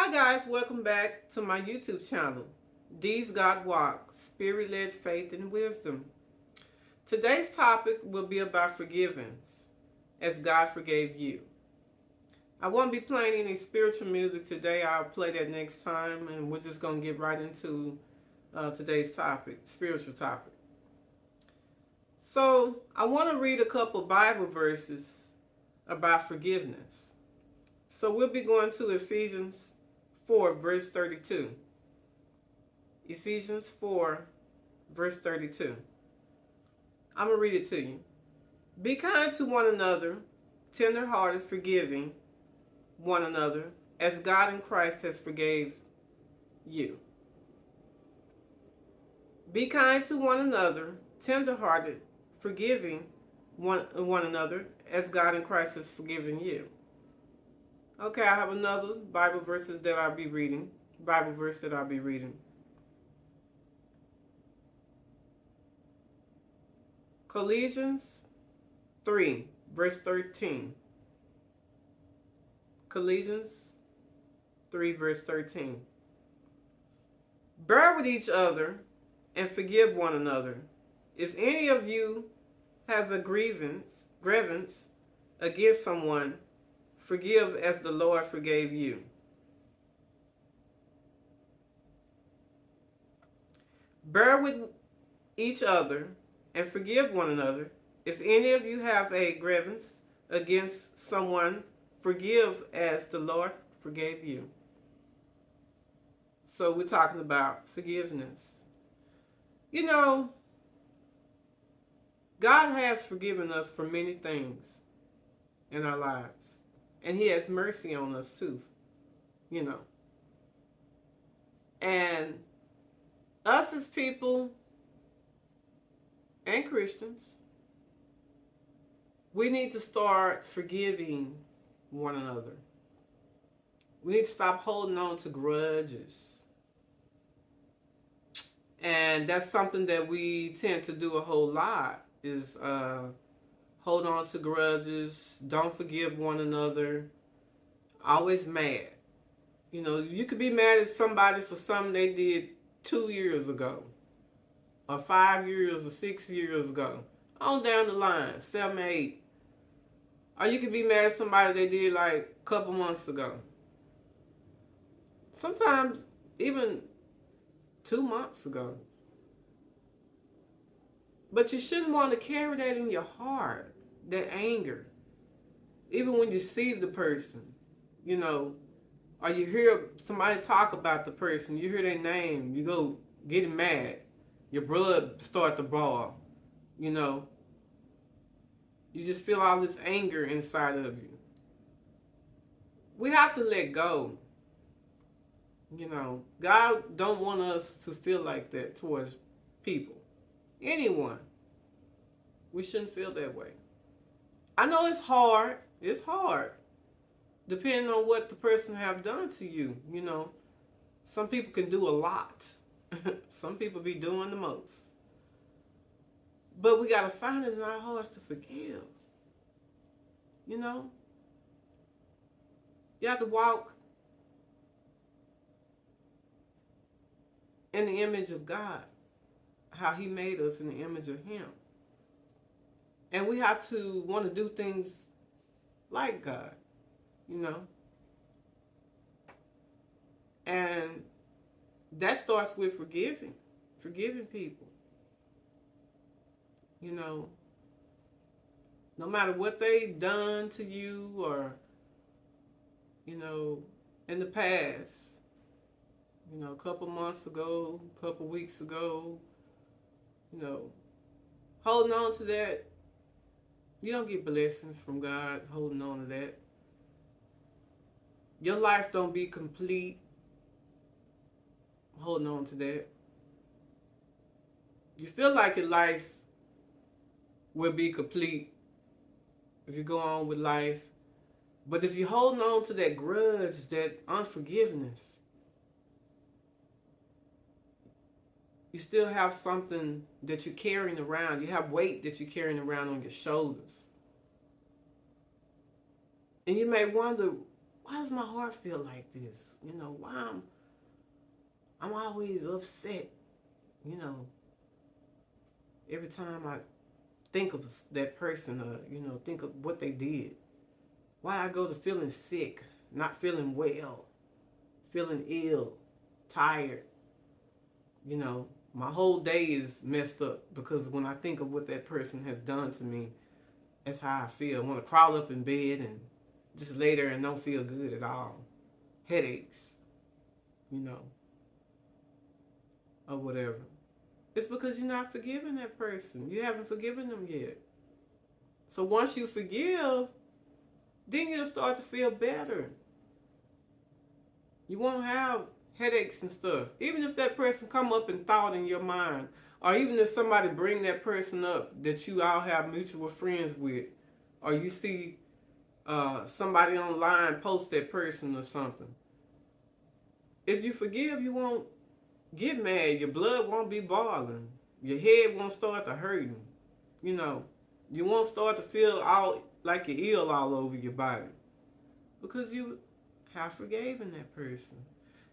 Hi guys, welcome back to my YouTube channel. These God Walk, Spirit-led Faith and Wisdom. Today's topic will be about forgiveness, as God forgave you. I won't be playing any spiritual music today. I'll play that next time, and we're just going to get right into today's topic, spiritual topic. So, I want to read a couple Bible verses about forgiveness. So, we'll be going to Ephesians 4, verse 32. Ephesians 4, verse 32. I'm going to read it to you. Be kind to one another, tender-hearted, forgiving one another, as God in Christ has forgave you. Be kind to one another, tender-hearted, forgiving one another, as God in Christ has forgiven you. Okay, I have another Bible verse that I'll be reading. Colossians 3, verse 13. Colossians 3, verse 13. Bear with each other and forgive one another. If any of you has a grievance against someone, forgive as the Lord forgave you. Bear with each other and forgive one another. If any of you have a grievance against someone, forgive as the Lord forgave you. So we're talking about forgiveness. You know, God has forgiven us for many things in our lives. And He has mercy on us too, you know. And us as people and Christians, we need to start forgiving one another. We need to stop holding on to grudges. And that's something that we tend to do a whole lot is hold on to grudges, don't forgive one another, always mad. You know, you could be mad at somebody for something they did 2 years ago, or 5 years, or 6 years ago, on down the line, 7, 8. Or you could be mad at somebody they did like a couple months ago. Sometimes even 2 months ago. But you shouldn't want to carry that in your heart, that anger. Even when you see the person, you know, or you hear somebody talk about the person, you hear their name, you go getting mad. Your blood start to boil, you know. You just feel all this anger inside of you. We have to let go. You know, God don't want us to feel like that towards people. Anyone. We shouldn't feel that way. I know it's hard. It's hard. Depending on what the person have done to you, you know. Some people can do a lot. Some people be doing the most. But we got to find it in our hearts to forgive. You know? You have to walk in the image of God. How He made us in the image of Him. And we have to want to do things like God. You know? And that starts with forgiving people. You know, no matter what they've done to you or, you know, in the past, you know, a couple months ago, a couple weeks ago, you know, holding on to that, you don't get blessings from God holding on to that. Your life don't be complete holding on to that. You feel like your life will be complete if you go on with life. But if you're holding on to that grudge, that unforgiveness, you still have something that you're carrying around. You have weight that you're carrying around on your shoulders. And you may wonder, why does my heart feel like this? Why I'm always upset, you know, every time I think of that person or, think of what they did. Why I go to feeling sick, not feeling well, feeling ill, tired, my whole day is messed up because when I think of what that person has done to me, that's how I feel. I want to crawl up in bed and just lay there and don't feel good at all. Headaches, you know, or whatever. It's because you're not forgiving that person. You haven't forgiven them yet. So once you forgive, then you'll start to feel better. You won't have headaches and stuff. Even if that person come up and thought in your mind, or even if somebody bring that person up that you all have mutual friends with, or you see somebody online post that person or something. If you forgive, you won't get mad. Your blood won't be boiling. Your head won't start to hurting. You know, you won't start to feel all like you're ill all over your body because you have forgiven that person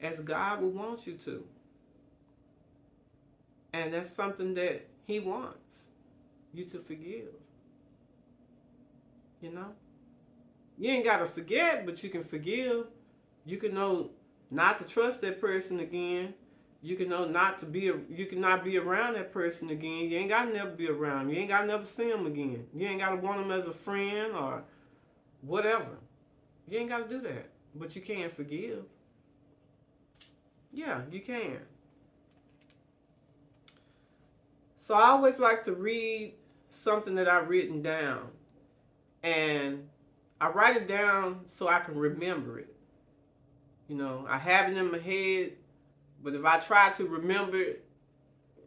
as God would want you to. And that's something that He wants you to forgive. You know, you ain't got to forget, but you can forgive. You can know not to trust that person again. You can know not to be. You cannot be around that person again. You ain't got to never be around him. You ain't got to never see him again. You ain't got to want him as a friend or whatever. You ain't got to do that. But you can forgive. Yeah, you can. So I always like to read something that I've written down. And I write it down so I can remember it. I have it in my head, but if I try to remember it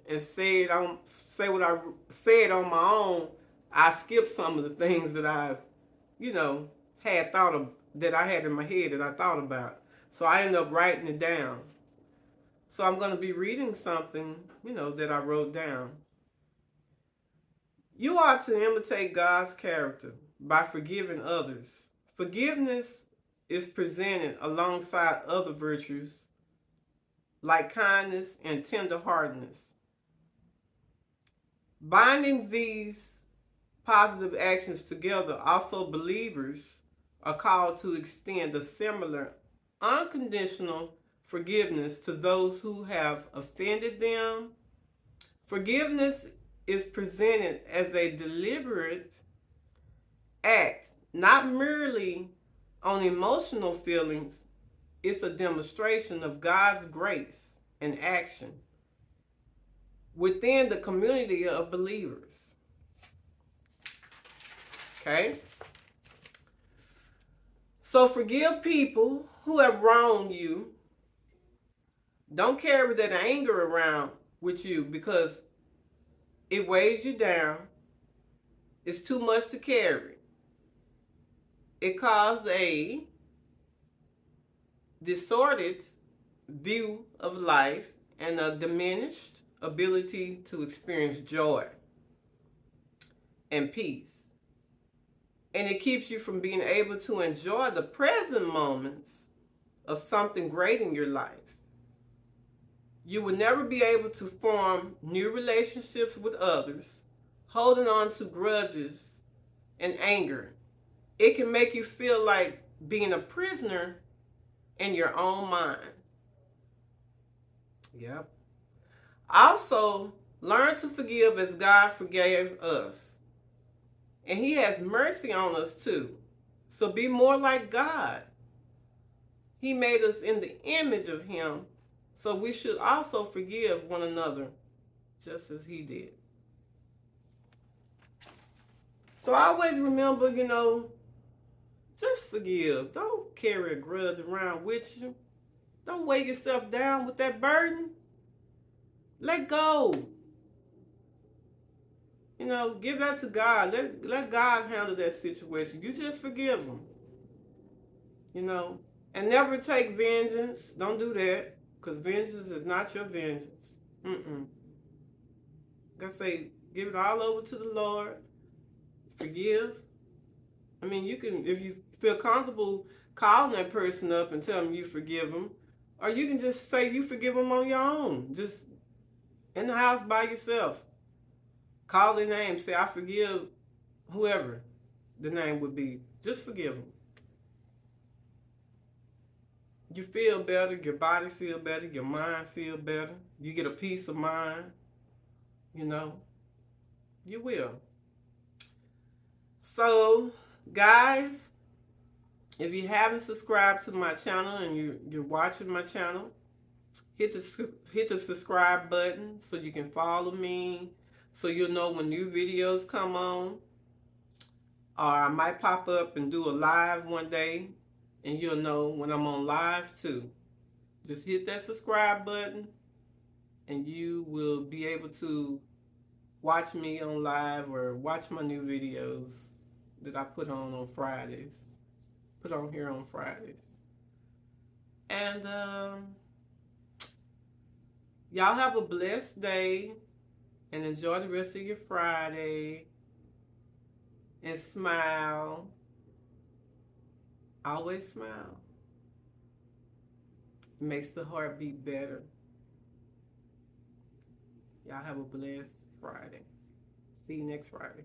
and say what I said on my own, I skip some of the things that I, had thought of, that I had in my head that I thought about. So I end up writing it down. So I'm going to be reading something, that I wrote down. You are to imitate God's character by forgiving others. Forgiveness is presented alongside other virtues like kindness and tenderheartedness. Binding these positive actions together, also believers are called to extend a similar unconditional forgiveness to those who have offended them. Forgiveness is presented as a deliberate act, not merely on emotional feelings. It's a demonstration of God's grace and action within the community of believers. Okay? So forgive people who have wronged you. Don't carry that anger around with you because it weighs you down. It's too much to carry. It causes a distorted view of life and a diminished ability to experience joy and peace. And it keeps you from being able to enjoy the present moments of something great in your life. You will never be able to form new relationships with others, holding on to grudges and anger. It can make you feel like being a prisoner in your own mind. Yep. Also, learn to forgive as God forgave us. And He has mercy on us too. So be more like God. He made us in the image of Him. So we should also forgive one another just as He did. So I always remember, just forgive. Don't carry a grudge around with you. Don't weigh yourself down with that burden. Let go. Give that to God. Let God handle that situation. You just forgive them. And never take vengeance. Don't do that. Because vengeance is not your vengeance. Like I say, give it all over to the Lord. Forgive. I mean, you can, if you feel comfortable calling that person up and tell them you forgive them. Or you can just say you forgive them on your own. Just in the house by yourself. Call their name. Say, I forgive whoever the name would be. Just forgive them. You feel better. Your body feel better. Your mind feel better. You get a peace of mind. You know, you will. So, guys, if you haven't subscribed to my channel and you're watching my channel, hit the subscribe button so you can follow me, so you'll know when new videos come on. Or I might pop up and do a live one day, and you'll know when I'm on live too. Just hit that subscribe button, and you will be able to watch me on live or watch my new videos that I put on Fridays. Put on here on Fridays. And y'all have a blessed day and enjoy the rest of your Friday. And smile. Always smile. It makes the heart beat better. Y'all have a blessed Friday. See you next Friday.